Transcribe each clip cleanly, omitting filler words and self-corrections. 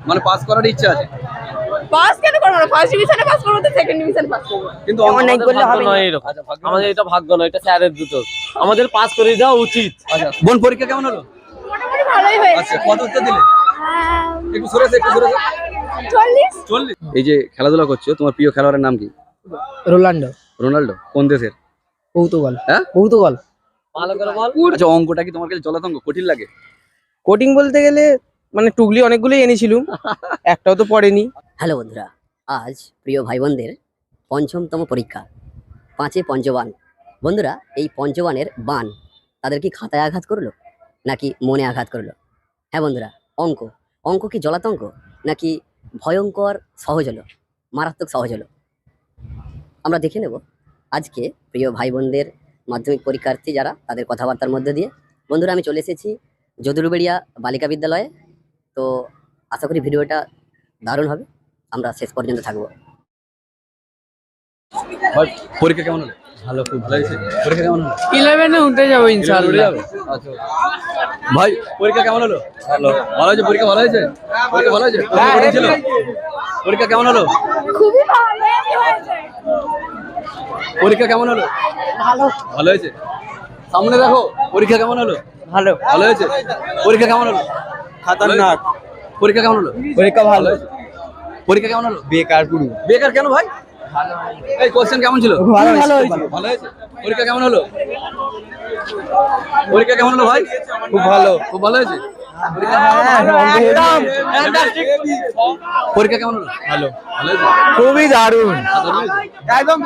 মানে পাস করার ইচ্ছা আছে। পাস কেন করব না? ফার্স্ট ডিভিশনে পাস করব তো সেকেন্ড ডিভিশন পাস করব। কিন্তু অনেক করলে হবে না। আচ্ছা, ভাগ্য আমাদের এটা ভাগ্য নয়, এটা স্যারের দুটো, আমাদের পাস করে দেওয়া উচিত। আচ্ছা, বোন পরীক্ষা কেমন হলো? মোটামুটি ভালোই হয়েছে। আচ্ছা, কত উত্তর দিলে? একটু সরেছে, একটু সরেছে। 40। এই যে খেলাধুলা করছো, তোমার প্রিয় খেলোয়াড়ের নাম কি? রোনাল্ডো। রোনাল্ডো কোন দেশের? পর্তুগাল। হ্যাঁ, পর্তুগাল। ভালো করে বল। আচ্ছা, অঙ্কটা কি তোমার কাছে জলাতঙ্ক কঠিন লাগে? কোডিং বলতে গেলে মানে টুগলি অনেকগুলোই এনেছিলুম, একটাও তো পড়েনি। হ্যালো বন্ধুরা, আজ প্রিয় ভাই বোনদের পঞ্চমতম পরীক্ষা, 5 পঞ্চবান। বন্ধুরা, এই পঞ্চবানের বান তাদের কি খাতায় আঘাত করলো নাকি মনে আঘাত করলো? হ্যাঁ বন্ধুরা, অঙ্ক অঙ্ক কি জলাতঙ্ক নাকি ভয়ঙ্কর সহজ হলো, মারাত্মক সহজ হলো? আমরা দেখে নেব আজকে প্রিয় ভাই বোনদের মাধ্যমিক পরীক্ষার্থী যারা, তাদের কথাবার্তার মধ্যে দিয়ে। বন্ধুরা, আমি চলে এসেছি যদুরবেড়িয়া বালিকা বিদ্যালয়ে। তো আশা করি ভিডিওটা দারুণ হবে, আমরা শেষ পর্যন্ত থাকবো। পরীক্ষা কেমন হলো? ভালো, খুব ভালো হয়েছে। পরীক্ষা কেমন হলো? 11-এ উঠে যাবো ইনশাআল্লাহ। আচ্ছা ভাই, পরীক্ষা কেমন হলো? ভালো। ভালো হয়েছে? পরীক্ষা ভালো হয়েছে? পরীক্ষা ভালো হয়েছে? কঠিন ছিল? পরীক্ষা কেমন হলো? খুবই ভালো হয়েছে। পরীক্ষা কেমন হলো? ভালো। ভালো হয়েছে? সামনে দেখো, পরীক্ষা কেমন হলো? ভালো। ভালো হয়েছে? পরীক্ষা কেমন হলো? খতরনাক। পরীক্ষা কেমন হলো? পরীক্ষা ভালো। হয়েছে? পরীক্ষা কেমন হলো? বেকার পুরো। বেকার কেন ভাই? এই কোশ্চেন কেমন ছিল? ভালো হয়েছে। ভালো হয়েছে? পরীক্ষা কেমন হলো? পরীক্ষা কেমন হলো ভাই? খুব ভালো। খুব ভালো হয়েছে? পরীক্ষা কেমন হলো? ভালো। ভালো হয়েছে? খুবই দারুণ। একদম।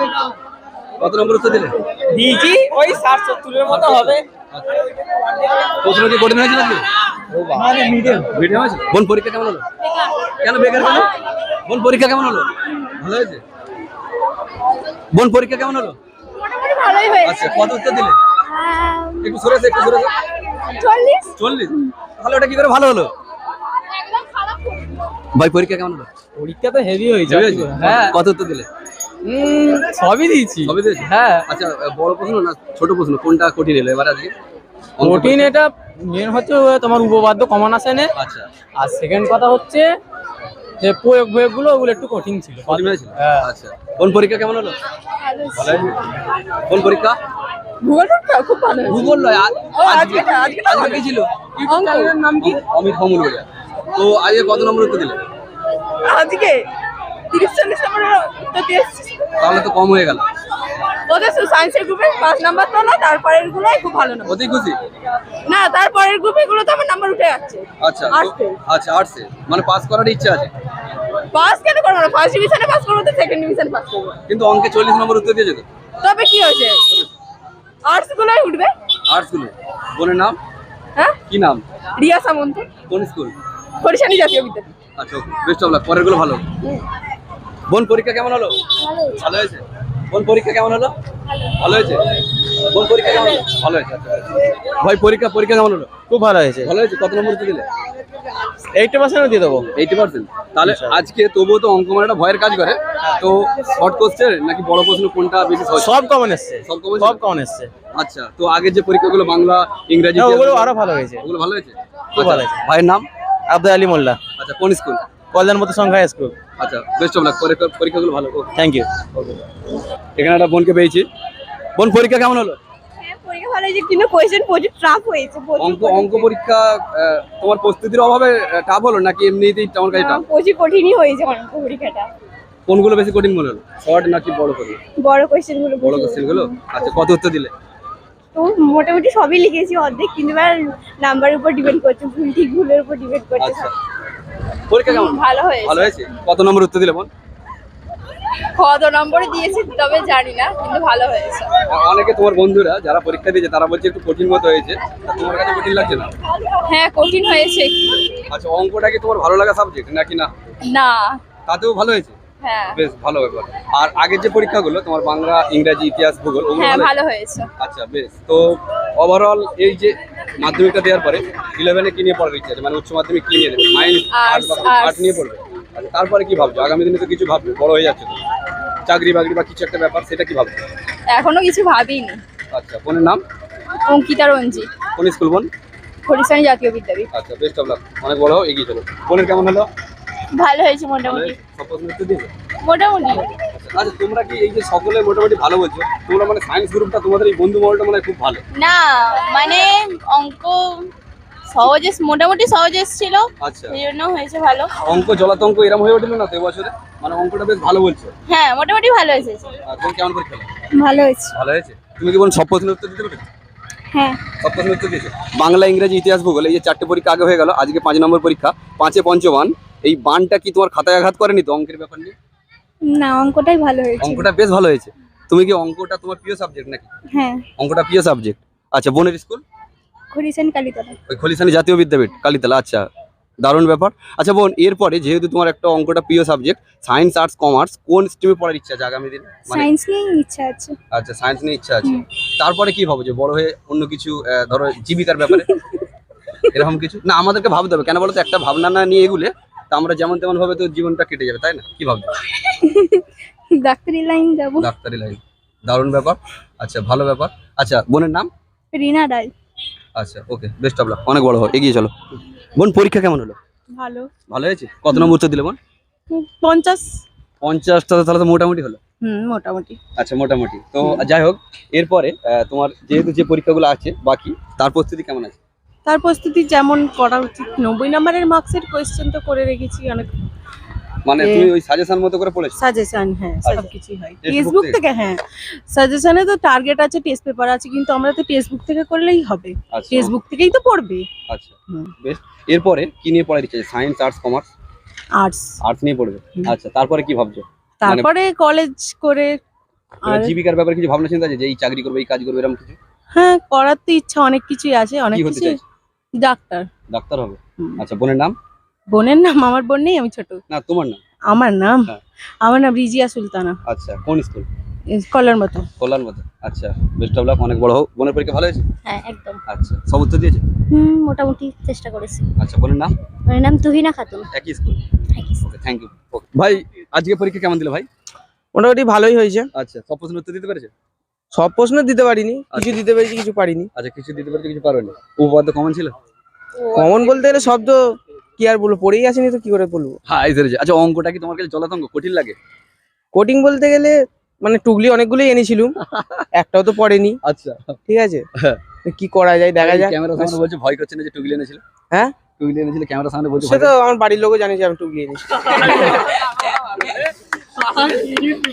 কত নম্বর উত্তর দিলে? দিয়েছি ওই 60-70-এর মতো হবে। প্রশ্ন কি কঠিন হয়েছিল নাকি? মানে মিডিয়াম। মিডিয়াম হয়েছে? বোন পরীক্ষা কেমন হলো? কেন বেকার কেন? বোন পরীক্ষা কেমন হলো? ভালো হয়েছে? বোন পরীক্ষা কেমন হলো? মোটামুটি ভালোই হয়েছে। আচ্ছা, কত উত্তর দিলে? একটু সরেছে, একটু সরেছে। 40। 40। তাহলে ওটা কি করে ভালো হলো? একদম খারাপ। ভাই পরীক্ষা কেমন হলো? পরীক্ষা তো হেভি হয়েছে। হেভি হয়েছে? হ্যাঁ, কত উত্তর দিলে? সবই দিয়েছি। সবই দিয়েছে? হ্যাঁ। আচ্ছা, বড় প্রশ্ন না ছোট প্রশ্ন, কোনটা কঠিন এলো এবার আজকে? কঠিন এটা মেন হচ্ছে তোমার উপপাদ্য কমন আসে না। আচ্ছা, আর সেকেন্ড কথা হচ্ছে যে প্রয়োগগুলো ওগুলো একটু কঠিন ছিল। কঠিন হয়েছিল? হ্যাঁ। আচ্ছা, কোন পরীক্ষা কেমন হলো? ভালো হয়েছে? কোন পরীক্ষা? ভূগোল পরীক্ষা খুব ভালো হয়েছে। ভূগোল নয়, আজকে আজকে কি ছিল? অঙ্কের নাম কি? অমিত ফমুল বলিয়া। তো আজকে কত নম্বর উত্তর দিলে? আজকে 30-40 নম্বর উত্তর দিয়েছি। তাহলে তো কম হয়ে গেল। ওদের সায়েন্সের গ্রুপে 5 নাম্বার তো না, তারপরের গুলোই খুব ভালো নাম্বার। অতি খুশি? না, তারপরের গ্রুপে গুলো তো আমার নাম্বার উঠে যাচ্ছে। আচ্ছা, আর্টসে। আচ্ছা, আর্টসে মানে পাস করার ইচ্ছা আছে। পাস কেন করব না? ফার্স্ট ডিভিশনে পাস করব তো সেকেন্ড ডিভিশন পাস করব। কিন্তু অঙ্কে 40 নম্বর উত্তর দিয়েছে তো। তবে কি হয়েছে? আর্টস গুলোই উঠবে। আর্টস গুলো। বোনের নাম হ্যাঁ, কি নাম? রিয়া সামন্ত, কোন স্কুল? হরিশানী জাতীয় বিদ্যালয়। আচ্ছা, বেস্ট অফ লাক, পরের গুলো ভালো। বোন পরীক্ষা কেমন হলো? ভালো হয়েছে? বোন পরীক্ষা কেমন হলো? ভালো হয়েছে? বোন পরীক্ষা কেমন হলো? ভালো হয়েছে। আচ্ছা, ভাই পরীক্ষা কেমন হলো? খুব ভালো হয়েছে। ভালো হয়েছে? কত নম্বর উত্তর দিলে? 80% দিয়ে দেবো। 80%? তাহলে আজকে তবুও তো অঙ্ক মানে একটা ভয়ের কাজ করে। তো শর্ট কোশ্চেন নাকি বড় প্রশ্ন কোনটা বেশি সহজ? সব কমন এসছে। সব common সব ছিল? কমন এসছে। আচ্ছা, তো আগের যে পরীক্ষাগুলো বাংলা, ইংরেজি, ওগুলো আরো ভালো হয়েছে। ওগুলো ভালো হয়েছে? খুব ভালো আচ্ছা, হয়েছে। ভাইয়ের নাম? আব্দুল আলী মোল্লা, আচ্ছা, কোন স্কুল? কল্যাণ মতো সংখ্যা স্কুল। আচ্ছা, বেস্ট অফ লাক, পরীক্ষাগুলো ভালো। Thank you. এখানে একটা বোনকে পেয়েছি। বোন পরীক্ষা কেমন হলো? হ্যাঁ, পরীক্ষা ভালো হয়েছে, কিন্তু কোশ্চেন প্রচুর টাফ হয়েছে। অঙ্ক পরীক্ষা তোমার প্রস্তুতির অভাবে টাফ হলো নাকি এমনিতেই তোমার কাছে টাফ? প্রচুর কঠিনই হয়েছে অঙ্ক পরীক্ষাটা। কোনগুলো বেশি কঠিন মনে হলো? শর্ট নাকি বড় করে? বড় কোশ্চেন গুলো। বড় কোশ্চেন গুলো? আচ্ছা, কত উত্তর দিলে? তো মোটামুটি সবই লিখেছি অর্ধেক, কিন্তু এবার নাম্বারের উপর ডিপেন্ড করছে, ভুল ঠিক ভুলের উপর ডিপেন্ড করছে। আচ্ছা, পরীক্ষা কেমন? ভালো হয়েছে। ভালো হয়েছে? কত নম্বর উত্তর দিলে বোন? কত নম্বরে দিয়েছি তবে জানি না, কিন্তু ভালো হয়েছে। অনেকে তোমার বন্ধুরা যারা পরীক্ষা দিয়েছে তারা বলছে একটু কঠিন মতো হয়েছে, তা তোমার কাছে কঠিন লাগছে না? হ্যাঁ, কঠিন হয়েছে। আচ্ছা, অঙ্কটা কি তোমার ভালো লাগা সাবজেক্ট নাকি না? না। তাতেও ভালো হয়েছে? হ্যাঁ। বেশ ভালো ব্যাপার। আর আগের যে পরীক্ষাগুলো তোমার বাংলা, ইংরেজি, ইতিহাস, ভূগোল, ওগুলো হ্যাঁ, ভালো ভালো হয়েছে? হয়েছে। আচ্ছা, বেশ। তো ওভারঅল এই যে মাধ্যমিকটা দেওয়ার পরে 11-এ কি নিয়ে পড়ার ইচ্ছা আছে, মানে উচ্চ মাধ্যমিক কি নিয়ে দেবে? মাইন্ড আর্ট নিয়ে পড়বে? আচ্ছা, তারপরে কি ভাবছো? আগামী দিনে তো কিছু ভাববে, বড় হয়ে যাচ্ছে তো, চাকরি বাকরি বা কিছু একটা ব্যাপার, সেটা কি ভাবছো? এখনো কিছু ভাবিনি। আচ্ছা, বোনের নাম? অঙ্কিতা রঞ্জিত, কোন স্কুল বোন? হরিশানী জাতীয় বিদ্যালয়। আচ্ছা, বেস্ট অফ লাক, অনেক বড় হও, এগিয়ে চলো। বোনের কেমন হলো? ভালো হয়েছে ভালো মোটামুটি। হয়েছে? সব প্রশ্নের উত্তর দিয়েছো? মোটামুটি আচ্ছা তোমরা কি এই যে সকলে মোটামুটি ভালো বলছো, তোমরা মানে সায়েন্স গ্রুপটা তোমাদের এই বন্ধু মহলটা মানে খুব ভালো? না, মানে অঙ্ক সহজে মোটামুটি সহজ এসেছিল, আচ্ছা সেই জন্য হয়েছে ভালো। অঙ্ক জলাত অঙ্ক এরকম হয়ে উঠলো না তো এবছরে? মানে অঙ্কটা বেশ ভালো বলছো। হ্যাঁ মোটামুটি ভালো এসেছে। আর তুমি কেমন পরীক্ষা হলো? ভালো হয়েছে। ভালো হয়েছে। তুমি কি বলেন সব প্রশ্নের উত্তর দিতে পেরেছো? হ্যাঁ সব প্রশ্নের উত্তর দিয়েছো? বাংলা, ইংরেজি, ইতিহাস, ভূগোল এই যে 4টে পরীক্ষা আগে হয়ে গেল, আজকে 5 নম্বর পরীক্ষা। 5-এ পঞ্চবান, এই বানটা কি তোমার খাতায় আঘাত করেনি তো অঙ্কের ব্যাপার নিয়ে? না, অঙ্কটাই ভালো হয়েছে। অঙ্কটা বেশ ভালো হয়েছে। তুমি কি অঙ্কটা তোমার প্রিয় সাবজেক্ট নাকি? হ্যাঁ, অঙ্কটা প্রিয় সাবজেক্ট। আচ্ছা বোনের স্কুল? খরিসান কালীতলা। ওই খলিশানি জাতীয় বিদ্যাপীঠ কালীতলা। আচ্ছা দারুণ ব্যাপার। আচ্ছা বোন, এরপরে যেহেতু তোমার একটা অঙ্কটা প্রিয় সাবজেক্ট, সায়েন্স, আর্টস, কমার্স কোন স্ট্রিমে পড়ার ইচ্ছা আছে আগামী দিনে? মানে সায়েন্স নিয়ে ইচ্ছা আছে। আচ্ছা সায়েন্স নিয়ে ইচ্ছা আছে। তারপরে কি ভাবো যে বড় হয়ে অন্য কিছু ধরো জীবিকার ব্যাপারে এরকম কিছু? না আমাদেরকে ভাবতে হবে, কেন বলো তো, একটা ভাবনা না নিয়ে এগুলে তা আমরা যেমন তেমন ভাবে তো জীবনটা কেটে যাবে, তাই না? কি ভাবছো? ডাক্তারি লাইন যাব। ডাক্তারি লাইন, দারুণ ব্যাপার। আচ্ছা ভালো ব্যাপার। আচ্ছা বোনের নাম? রিনা রায়। আচ্ছা ওকে, বেস্ট অফ লাক, অনেক বড় হও, এগিয়ে চলো। বোন পরীক্ষা কেমন হলো? ভালো। ভালো হয়েছে। কত নম্বর উত্তর দিলে বোন? 50। 50টা তাহলে তো মোটামুটি হলো। মোটামুটি। আচ্ছা মোটামুটি তো যাই হোক, এরপরে তোমার যেহেতু যে পরীক্ষাগুলো আছে বাকি, তার প্রস্তুতি কেমন আছে? তার প্রস্তুতি যেমন করা উচিত, 90 নম্বরের মার্কসের কোয়েশ্চেন তো করে রেখেছি, অনেক মানে তুমি ওই সাজেশন মতো করে পড়েছো? সাজেশন, হ্যাঁ আচ্ছা। সব কিছুই হয় Textbook টেক্সট বুক থেকে? থেকে। হ্যাঁ সাজেশনে তো টার্গেট আছে, টেস্ট পেপার আছে, কিন্তু আমরা তো টেক্সট বুক থেকে করলেই হবে, আচ্ছা টেক্সট বুক থেকেই তো পড়বে। আচ্ছা হুম। বেশ। এরপরে কি নিয়ে পড়ার ইচ্ছা আছে? Science, arts, commerce? Arts. Arts নিয়ে পড়বে। হুম। আচ্ছা তারপরে কি ভাবছো? তারপরে কলেজ করে আর জীবিকার ব্যাপারে কিছু ভাবনা চিন্তা আছে যে এই চাকরি করবে, এই কাজ করবে, এরকম কিছু? হ্যাঁ করার তো ইচ্ছা অনেক কিছুই আছে, অনেক কি হতে কিছু। চাইছো? ডাক্তার। ডাক্তার হবে। হুম। আচ্ছা বোনের নাম? বোনের নাম, আমার বোন নেই, আমি ছোট। না তোমার নাম? আমার নাম, হ্যাঁ। আমার নাম রিজিয়া সুলতানা, আচ্ছা কোন স্কুল? কলার মতো। কল্যাণ মতো। আচ্ছা বেস্ট অফ লাক, অনেক বড় হোক। বোনের পরীক্ষা ভালো হয়েছে? হ্যাঁ একদম। আচ্ছা সব উত্তর দিয়েছে? মোটামুটি চেষ্টা করেছি। আচ্ছা বোনের নাম? আমার নাম তুহিনা খাতুন। একই স্কুল। Okay thank you. ভাই আজকে পরীক্ষা কেমন দিলে ভাই? মোটামুটি ভালোই হয়েছে। আচ্ছা সব প্রশ্নের উত্তর দিতে পেরেছে? সব প্রশ্ন দিতে পারিনি, কিছু আচ্ছা। দিতে পেরেছি, কিছু পারিনি। আচ্ছা কিছু দিতে পেরেছে, কিছু পারোনি। উপপাদ্য কমন ছিল? কমন বলতে গেলে শব্দ কি আর বলবো, পড়েই আসেনি তো কি করে বলবো। হ্যাঁ এই ধরেছে। আচ্ছা অঙ্কটা কি তোমার কাছে জলাতঙ্ক কঠিন লাগে? কোডিং বলতে গেলে মানে টুগলি অনেকগুলোই এনেছিলুম, একটাও তো পড়েনি। আচ্ছা ঠিক আছে, হ্যাঁ। কি করা যায় দেখা যাক। ক্যামেরা সামনে বলছে ভয় করছে না যে টুগলি এনেছিল? হ্যাঁ টুগলি এনেছিল, ক্যামেরা সামনে বলছে সে তো আমার বাড়ির লোকও জানে যে আমি টুগলি এনেছি।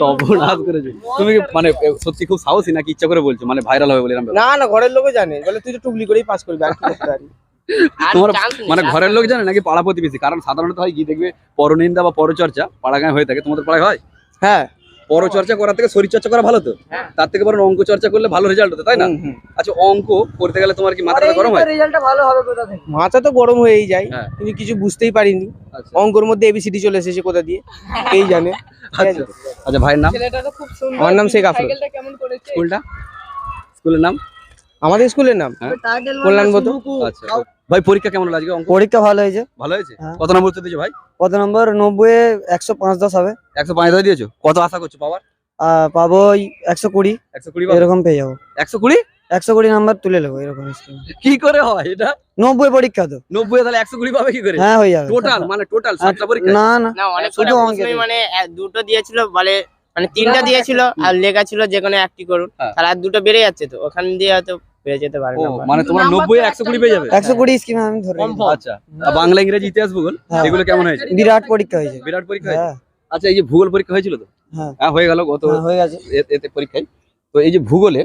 সর্বনাশ করেছে। তুমি কি মানে সত্যি খুব সাহসী নাকি ইচ্ছা করে বলছো, মানে ভাইরাল হবে বলে এরকম ব্যাপার? না না, ঘরের লোকও জানে, বলে তুই তো টুগলি করেই পাস করবি, আর কি করতে পারি। তোমার মানে ঘরের লোক জানে নাকি পাড়া প্রতিবেশী? কারণ সাধারণত হয় কি দেখবে, পরনিন্দা বা পরচর্চা পাড়া গায়ে হয়ে থাকে। তোমাদের পাড়ায় হয়? হ্যাঁ পরচর্চা করার থেকে শরীর চর্চা করা ভালো তো, তার থেকে বরং অঙ্ক চর্চা করলে ভালো রেজাল্ট হতো, তাই না? আচ্ছা অঙ্ক করতে গেলে তোমার কি মাথাটা গরম হয়? মাথা তো গরম হয়েই যায়, হ্যাঁ। কিন্তু কিছু বুঝতেই পারিনি। আচ্ছা অঙ্কর মধ্যে এবিসিডি চলে এসেছে কোথা দিয়ে, এই জানে। ঠিক আছে? আচ্ছা আচ্ছা ভাইয়ের নাম? আমার নাম শেখ আফরোজ। স্কুলটা? স্কুলের নাম? আমাদের স্কুলের নাম হ্যাঁ। কল্যাণবত। আচ্ছা ভাই পরীক্ষা কেমন হলো আজকে? অঙ্ক পরীক্ষা ভালো হয়েছে। ভালো হয়েছে? হ্যাঁ। কত নম্বর উত্তর দিয়েছো ভাই? কত নম্বর? 90 এ 105-10 হবে। 105 দিয়েছো। কত আশা করছো পাওয়ার? পাবো ওই 120 120? এরকম পেয়ে যাবো। 120? 120 নাম্বার তুলে নেবো এরকম। কি করে হয় এটা? 90 পরীক্ষা তো। 90 তাহলে 120 পাবে কি করে? হ্যাঁ হয়ে যাবে। টোটাল মানে টোটাল 7টা পরীক্ষা? না না না অনেক শুধু কটা অঙ্কে প্রশ্নই তো। মানে দুটো দিয়েছিল, মানে তিনটা দিয়েছিল আর লেখা ছিল যে কোনো একটি করুন, হ্যাঁ। তাহলে আর দুটো বেড়ে যাচ্ছে, তো ওখান দিয়ে হয়তো পেয়ে যেতে পারে ও নাম্বার। মানে তোমার 90 এ 120 পেয়ে যাবে? 120 স্কিমে আমি ধরে নিলাম। আচ্ছা আর বাংলা, ইংরেজি, ইতিহাস, ভূগোল হ্যাঁ। এগুলো কেমন হয়েছে? বিরাট পরীক্ষা হয়েছে। বিরাট পরীক্ষা হয়েছে। হ্যাঁ আচ্ছা এই যে ভূগোল পরীক্ষা হয়েছিল তো? হ্যাঁ। হ্যাঁ হয়ে গেল গত হ্যাঁ, হয়ে গেছে। এতে পরীক্ষায়। তো এই যে ভূগোলে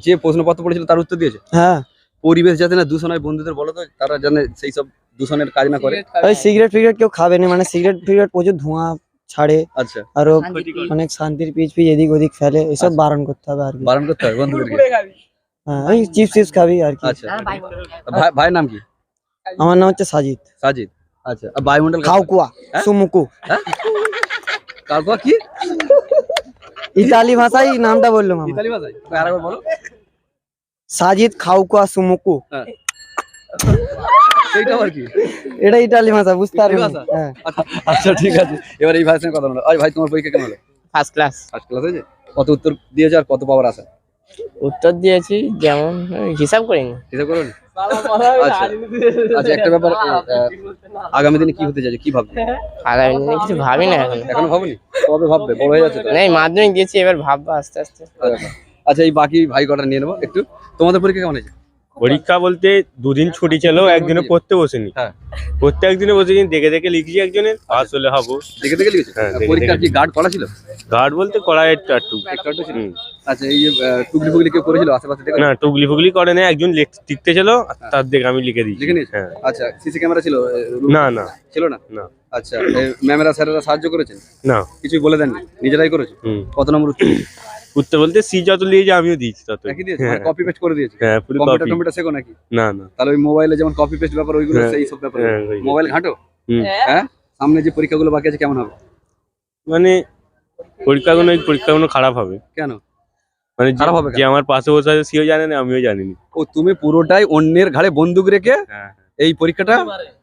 যে প্রশ্নপত্র পড়েছিল তার উত্তর দিয়েছে? হ্যাঁ পরিবেশ যাতে না দূষণ হয়, বন্ধুদের বলো তো, তারা জানে সেই সব দূষণের কাজ না করে। ওই সিগারেট ফিগারেট কেউ খাবে না, মানে সিগারেট ফিগারেট প্রচুর ধোঁয়া ছাড়ে, আচ্ছা আরো অনেক শান্তির পিচ পিচ এদিক ওদিক ফেলে, এসব আচ্ছা। বারণ করতে হবে আর কি। বারণ করতে হবে বন্ধুদেরকে। হ্যাঁ ওই চিপস চিপস খাবি আর কি। আচ্ছা ভাইয়ের নাম কি? আমার নাম হচ্ছে সাজিদ। সাজিদ। আচ্ছা আর বায়ুমণ্ডল খাওকুয়া হ্যাঁ? সুমুকু। কালকা কি? ইতালি ভাষায় নামটা বললাম আমার। ইতালি ভাষায়? আরেকবার বলো। সাজিদ খাওকুয়া সুমুকু, হ্যাঁ সেইটা আবার কি? এটা ইতালি ভাষা, বুঝতে ইতালি পারবেন। ভাষা? হ্যাঁ আচ্ছা ঠিক আছে, এবার এই ভাইয়ের সঙ্গে কথা বলো। আজ ভাই তোমার পরীক্ষা কেমন হলো? First class. ফার্স্ট ক্লাস হয়েছে? কত উত্তর দিয়েছো আর কত পাওয়ার আশা? উত্তর দিয়েছি যেমন হিসাব করিনি। হিসাব করুন। আচ্ছা আচ্ছা, একটা ব্যাপার, আগামী দিনে কি হতে চাইছে, কি ভাবছো? আগামী দিনে কিছু ভাবি না এখন। এখনো ভাবনি? কবে ভাববে? বড় হয়ে যাচ্ছে তো। এই মাধ্যমিক দিয়েছি, এবার ভাববো আস্তে আস্তে। আচ্ছা, এই বাকি ভাই কটা নিয়ে নেবো একটু। তোমাদের পরীক্ষা কেমন হয়েছে? পরীক্ষা বলতে দুদিন ছুটি ছিল, একদিনে পড়তে বসেনি। হ্যাঁ। পড়তে একদিনে বসেছি, দেখে দেখে লিখছি, একজনের পাস হলে হবো। দেখে দেখে লিখেছো? হ্যাঁ, দেখে পরীক্ষা দেখে কি গার্ড করা ছিল? গার্ড বলতে করা একটু একটু। ছিল। আচ্ছা, এই যে টুকলি ফুগলি কেউ করেছিল আশেপাশে দেখো? না, টুগলি ফুগলি করে না, একজন লিখতে ছিল, তার দেখে আমি লিখে দিয়েছি। লিখে নিয়েছো? হ্যাঁ। আচ্ছা, সিসি ক্যামেরা ছিল? না না ছিল না। না আচ্ছা, ম্যামেরা স্যারেরা সাহায্য করেছেন? না। কিছুই বলে দেননি, নিজেরাই করেছো? কত নম্বর উত্তর? উত্তর বলতে সি যত লিয়েছে আমিও দিয়েছি তত। একই দিয়েছো? কপি পেস্ট করে দিয়েছো? হ্যাঁ, পুরো কম্পিউটার কপি। টম্পিউটার শেখো নাকি? না না। তাহলে ওই মোবাইলে যেমন কপি পেস্ট ব্যাপার ওইগুলো হ্যাঁ। সেই সব ব্যাপার হ্যাঁ, ওই। মোবাইল ঘাঁটো? হুম। হ্যাঁ, সামনে যে পরীক্ষাগুলো বাকি আছে কেমন হবে? মানে পরীক্ষাগুলো খারাপ হবে। কেন মানে খারাপ হবে কেন? যে আমার পাশে বসে আছে সেও জানে না, আমিও জানি না। ও, তুমি পুরোটাই অন্যের ঘাড়ে বন্দুক রেখে হ্যাঁ এই পরীক্ষাটা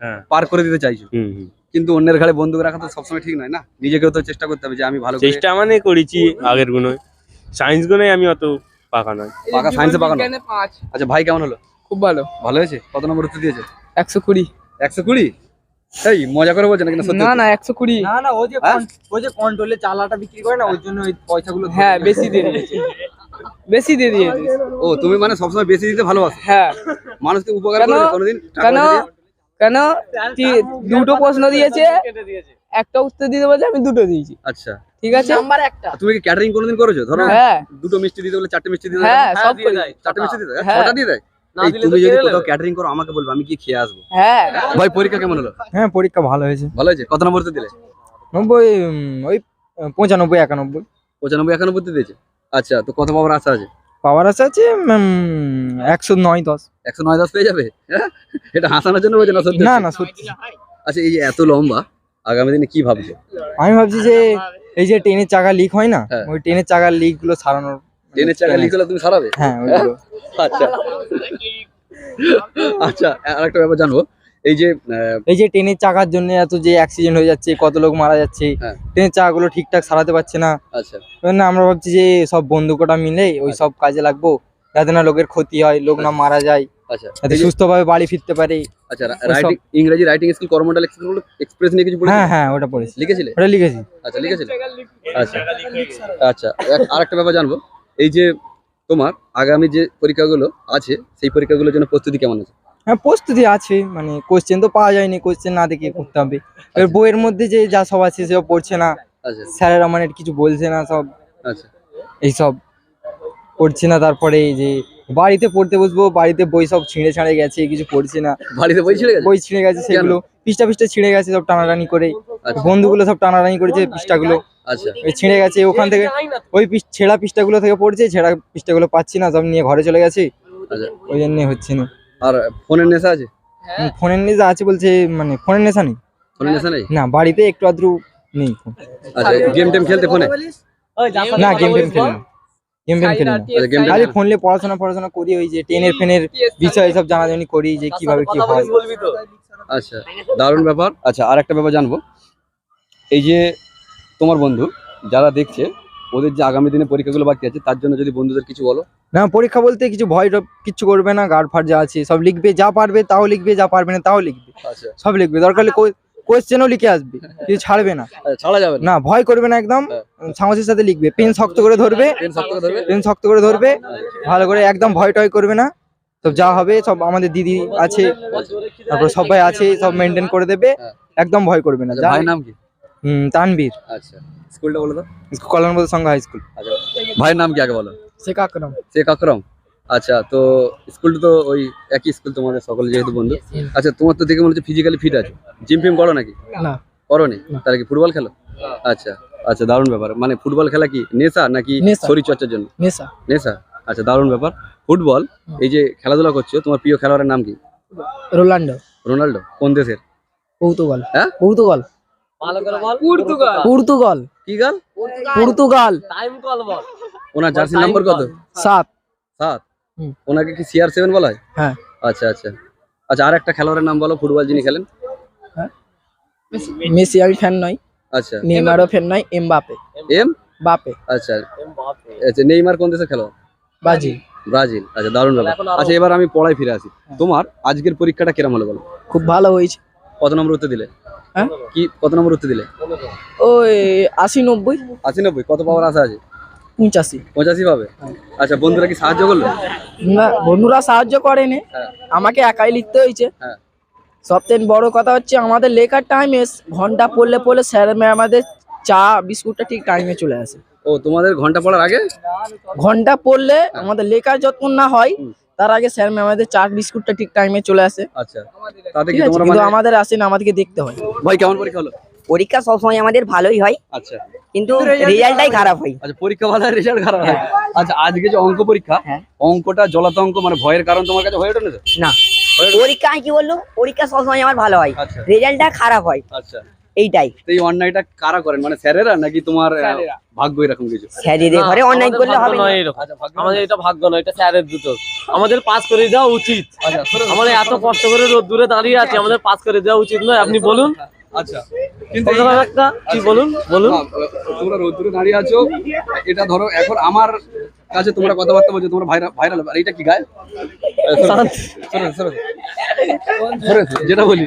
হ্যাঁ। পার করে দিতে চাইছো, হুম হুম। কিন্তু অন্যের ঘাড়ে বন্দুক রাখা তো সবসময় ঠিক নয় না। নিজেকেও তো চেষ্টা করতে হবে যে আমি ভালো করে চেষ্টা মানে করেছি আগের গুলোয়, সায়েন্স গুলোয় আমি অত পাকা নয়। পাকা সায়েন্সে পাকানো। আচ্ছা, ভাই কেমন হলো? খুব ভালো। ভালো হয়েছে? কত নম্বর উত্তর দিয়েছে? 120। 120? এই মজা করে বলছেন নাকি? না সত্যি? না না 120। না না, হ্যাঁ? ও যে কন্ট্রোলে চালাটা বিক্রি করে না, ওই জন্য ওই পয়সাগুলো হ্যাঁ, বেশি দিয়ে দিয়েছে। বেশি দিয়ে দিয়েছে। ও, তুমি মানে সবসময় বেশি দিতে ভালোবাসো, হ্যাঁ। মানুষকে উপকার কেন? করে কোনোদিন টাকা কেন পয়সা দিয়ে? কেন দুটো প্রশ্ন দিয়েছে, একটা উত্তর দিতে বলছে, আমি দুটো দিয়েছি। আচ্ছা, ঠিক আছে। তুমি কি ক্যাটারিং কোনোদিন করেছো? ধরো হ্যাঁ দুটো মিষ্টি দিতে বলে 4টে মিষ্টি দিতে হ্যাঁ, সব দিয়ে করি। দেয়। 4টে মিষ্টি দিতে হ্যাঁ। 6টা দিয়ে দেয়? না এই দিলে তুমি তো যদি কেড়ে কোথাও নেবে। ক্যাটারিং করো আমাকে বলবে, আমি গিয়ে খেয়ে আসবো। হ্যাঁ। ভাই, পরীক্ষা কেমন হলো? হ্যাঁ, পরীক্ষা ভালো হয়েছে। ভালো হয়েছে? কত নম্বর দিলে? 90, ওই 95 91 95 91 দিয়েছে। আচ্ছা, তো কত পাওয়ার আশা আছে? পাওয়ার আছে 109 10। 109 10 পেয়ে যাবে? হ্যাঁ? এটা হাসানোর জন্য বলছে না সত্যি? না না, সত্যি। আচ্ছা, এই যে এত লম্বা, আগামী দিনে কি ভাবছো? আমি ভাবছি যে এই যে ট্রেনের চাকা লিক হয় না, হ্যাঁ। ওই ট্রেনের চাকার লিক গুলো সারানোর। ট্রেনের চাকা লিক হলে তুমি সারাবে? হ্যাঁ, ওইগুলো। আচ্ছা আচ্ছা, আরেকটা ব্যাপার জানবো, এই যে এই যে ট্রেনের চাকার জন্য এত যে অ্যাক্সিডেন্ট হয়ে যাচ্ছে, কত লোক মারা যাচ্ছে, হ্যাঁ। ট্রেনের চাকাগুলো ঠিকঠাক সারাতে পারছে না। আচ্ছা ওই জন্য আমরা ভাবছি যে সব বন্ধু কটা মিলে ওই সব কাজে লাগবো, যাতে না লোকের ক্ষতি হয়, লোক না মারা যায়, আচ্ছা যাতে এই যে- সুস্থভাবে বাড়ি ফিরতে পারে। আচ্ছা, রাইটিং, ইংরেজি রাইটিং স্কিল, করমন্ডল এক্সপ্রেস নিয়ে কিছু হ্যাঁ পড়েছিলে? হ্যাঁ, ওটা পড়েছি, লিখেছিলে? ওটা লিখেছি। আচ্ছা, লিখেছিলে? আচ্ছা আচ্ছা, আরেকটা ব্যাপার জানবো, এই যে তোমার আগামী যে পরীক্ষাগুলো আছে সেই পরীক্ষাগুলোর জন্য প্রস্তুতি কেমন আছে? হ্যাঁ, প্রস্তুতি আছে, মানে কোশ্চেন তো পাওয়া যায়নি, কোশ্চেন না দেখে করতে হবে। এবার বইয়ের মধ্যে যে যা সব আছে সেসব পড়ছে না, আচ্ছা স্যারেরা মানে কিছু বলছে না, সব আচ্ছা এইসব পড়ছে না। তারপরে এই যে বাড়িতে পড়তে বসবো, বাড়িতে বই সব ছিঁড়ে ছাড়ে গেছে, কিছু পড়ছে না, বাড়িতে বই ছিঁড়ে গেছে? বই ছিঁড়ে গেছে, সেগুলো পৃষ্ঠা পৃষ্ঠা ছিঁড়ে গেছে, সব টানাটানি করে আচ্ছা বন্ধুগুলো সব টানাটানি করেছে পৃষ্ঠাগুলো, আচ্ছা ওই ছিঁড়ে গেছে। ওখান থেকে ওই ছেঁড়া পৃষ্ঠাগুলো থেকে পড়ছে, ছেঁড়া পৃষ্ঠাগুলো পাচ্ছি না, সব নিয়ে ঘরে চলে গেছে, আচ্ছা। ওই জন্য হচ্ছে না। আর ফোনের নেশা আছে? ফোনের নেশা আছে বলছে, মানে ফোনের নেশা নেই, ফোনের নেশা নেই? না বাড়িতে একটু আদ্রু নেই ফোন। আচ্ছা, গেম টেম খেলতে ফোনে? না, গেম টেম খেলি না, গেম টেম খেলি না, আচ্ছা, গেম খালি ফোন নিয়ে পড়াশোনা করি, ওই যে টেনের ফেনের বিষয় সব জানাজানি করি, যে কিভাবে কি হয়। আচ্ছা, দারুণ ব্যাপার। আচ্ছা, আর একটা ব্যাপার জানবো, এই যে তোমার বন্ধু যারা দেখছে, ওদের যে আগামী দিনে পরীক্ষাগুলো বাকি আছে, তার জন্য যদি বন্ধুদের কিছু বলো। না, পরীক্ষা বলতে কিছু ভয় কিচ্ছু করবে না, গার্ড ফাট যা আছে সব লিখবে, যা পারবে তাও লিখবে, যা পারবে না তাও লিখবে, আচ্ছা সব লিখবে, দরকার হলে কোয়েশ্চেনও লিখে আসবে, কিছু ছাড়বে না। আচ্ছা, ছাড়া যাবে না? না, ভয় করবে না একদম, সাহসের সাথে লিখবে, পেন শক্ত করে ধরবে, পেন শক্ত করে ধরবে? পেন শক্ত করে ধরবে ভালো করে, একদম ভয় টয় করবে না, সব যা হবে সব আমাদের দিদি আছে, তারপর সবাই আছে, সব মেনটেন করে দেবে, একদম ভয় করবে না। আচ্ছা, ভাইয়ের নাম কি? তানবীর, আচ্ছা, স্কুলটা বলো তো। কল্যাণবোধ সংঘ হাই স্কুল। আচ্ছা, ভাইয়ের নাম কি আগে বলো? শেখ আকরাম। শেখ আকরম। আচ্ছা, তো স্কুলটা তো ওই একই স্কুল তোমাদের সকল যেহেতু বন্ধু। আচ্ছা, তোমার তো দেখে মনে হচ্ছে ফিজিক্যালি ফিট আছে, জিম ফিম করো নাকি? না। করোনি? তাহলে কি ফুটবল খেলো? আচ্ছা আচ্ছা, দারুণ ব্যাপার। মানে ফুটবল খেলা কি নেশা নাকি নেশা। শরীর চর্চার জন্য? নেশা। নেশা। আচ্ছা, দারুণ ব্যাপার। ফুটবল, এই যে খেলাধুলা করছো, তোমার প্রিয় খেলোয়াড়ের নাম কি? রোনাল্ডো। রোনাল্ডো? কোন দেশের? পর্তুগাল। হ্যাঁ? পর্তুগাল। ভালো করে বল। পর্তুগাল। কি গাল? পর্তুগাল। টাইম কল বল। ওনার জার্সি নাম্বার কত? 7। 7। হুম। ওনাকে কি CR7 বলা হয়? হ্যাঁ। আচ্ছা আচ্ছা আচ্ছা, আর একটা খেলোয়াড়ের নাম বলো ফুটবল যিনি খেলেন। মেসি আমি ফ্যান নই, আচ্ছা, নেইমারও ফ্যান নই, এমবাপে। এম বাপে। আচ্ছা আচ্ছা, নেইমার কোন দেশের খেলোয়াড়? বাজি ব্রাজিল, আচ্ছা দারুণ ব্যাপার। আচ্ছা এবার আমি পড়ায় ফিরে আসি। তোমার আজকের পরীক্ষাটা কিরম হলো বলো? খুব ভালো হয়েছে। কত নম্বর উত্তর দিলে? হ্যাঁ? কি কত নম্বর উত্তর দিলে? ওই 80-90 80-90 কত পাওয়ার আশা আছে? 85। 85 পাবে? আচ্ছা বন্ধুরা কি সাহায্য করলো? না, বন্ধুরা সাহায্য করেনি, হ্যাঁ। আমাকে একাই লিখতে হয়েছে। হ্যাঁ। সবথেকে বড় কথা হচ্ছে আমাদের লেখার টাইমে ঘন্টা পড়লে পড়লে স্যার ম্যাম আমাদের চা বিস্কুটটা ঠিক টাইমে চলে আসে। ও তোমাদের ঘন্টা পড়ার আগে? ঘন্টা পড়লে আমাদের লেখার যতক্ষণ না হয় তার আগে স্যার ম্যাম আমাদের চা বিস্কুটটা ঠিক টাইমে চলে আসে। আচ্ছা তাতে ঠিক কি আছে, তোমরা কিন্তু মানে আমাদের আসে না, আমাদেরকে দেখতে হয়। ভাই কেমন পরীক্ষা হলো? পরীক্ষা সবসময় আমাদের ভালোই হয়, আচ্ছা কিন্তু রেজাল্টটাই খারাপ হয়। আচ্ছা পরীক্ষা ভালো রেজাল্ট খারাপ হয়। আচ্ছা আজকে যে অঙ্ক পরীক্ষা, হ্যাঁ। অঙ্কটা জলাত অঙ্ক মানে ভয়ের কারণ তোমার কাছে হয়ে ওঠে না? না, পরীক্ষা কি বললো, পরীক্ষা সবসময় আমার ভালো হয়, আচ্ছা রেজাল্টটা খারাপ হয়, আচ্ছা। এইটাই। তো এই অন্যায়টা কারা করেন, মানে স্যারেরা নাকি তোমার ভাগ্য এরকম কিছু? স্যারেদের ঘরে অনলাইন আমাদের করলে ভাগ্য হবে না। নয় এরকম। আচ্ছা ভাগ্য আমাদের এটা ভাগ্য নয়, এটা স্যারের দুটো। আমাদের পাস করে দেওয়া উচিত। আচ্ছা আমাদের এত কষ্ট করে রোদ্দুরে দাঁড়িয়ে আছে, আমাদের পাস করে দেওয়া উচিত নয়? আপনি বলুন। আচ্ছা কিন্তু কত টাকা একটা কি বলুন বলুন। তোমরা রোদ্দুরে দাঁড়িয়ে আছো, এটা ধরো এখন আমার কাছে তোমরা কথাবার্তা বলছো, তোমরা ভাইরাল আর এটা কি গায়ে? যেটা বলি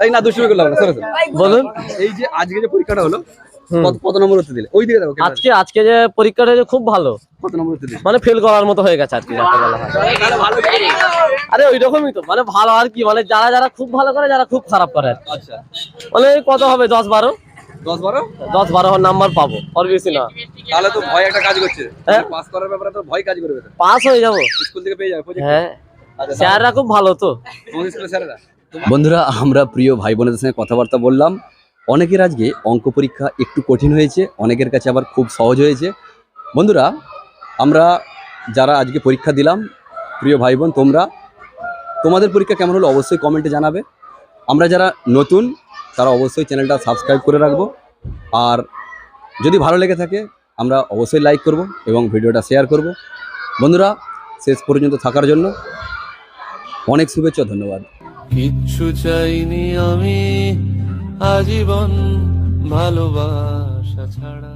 এই না দুষ্টুমি করলাম না, সরে বলুন। এই যে আজকে যে পরীক্ষাটা হলো কত নম্বর উত্তর দিলে? ওই দিকে দেখো আজকে যে পরীক্ষাটা হয়েছে খুব ভালো, কত নম্বর উত্তর দিলে? মানে ফেল করার মতো হয়ে গেছে আর কি যাকে বলা হয়। আরে ওই রকমই তো, মানে ভালো আর কি, মানে যারা যারা খুব ভালো করে, যারা খুব খারাপ করে আর কি। আচ্ছা মানে কত হবে 10-12 10-12 নাম্বার পাবো, আর বেশি না। তাহলে তো ভয় একটা কাজ করছে, হ্যাঁ। পাস করার ব্যাপারে তো ভয় কাজ করবে তো। পাস হয়ে যাবো, স্কুল থেকে পেয়ে যাবে project? হ্যাঁ। আচ্ছা, স্যাররা খুব ভালো তো। তোমাদের স্কুলের স্যারেরা? বন্ধুরা আমরা প্রিয় ভাই বোনেদের সঙ্গে কথাবার্তা বললাম। অনেকের আজকে অঙ্ক পরীক্ষা একটু কঠিন হয়েছে, অনেকের কাছে আবার খুব সহজ হয়েছে। বন্ধুরা আমরা যারা আজকে পরীক্ষা দিলাম, প্রিয় ভাই বোন তোমাদের পরীক্ষা কেমন হলো অবশ্যই কমেন্টে জানাবে। আমরা যারা নতুন তারা অবশ্যই চ্যানেলটা সাবস্ক্রাইব করে রাখবো, আর যদি ভালো লেগে থাকে আমরা অবশ্যই লাইক করব এবং ভিডিওটা শেয়ার করব। বন্ধুরা শেষ পর্যন্ত থাকার জন্য অনেক শুভেচ্ছা, ধন্যবাদ। কিচ্ছু চাইনি আমি আজীবন ভালোবাসা ছাড়া।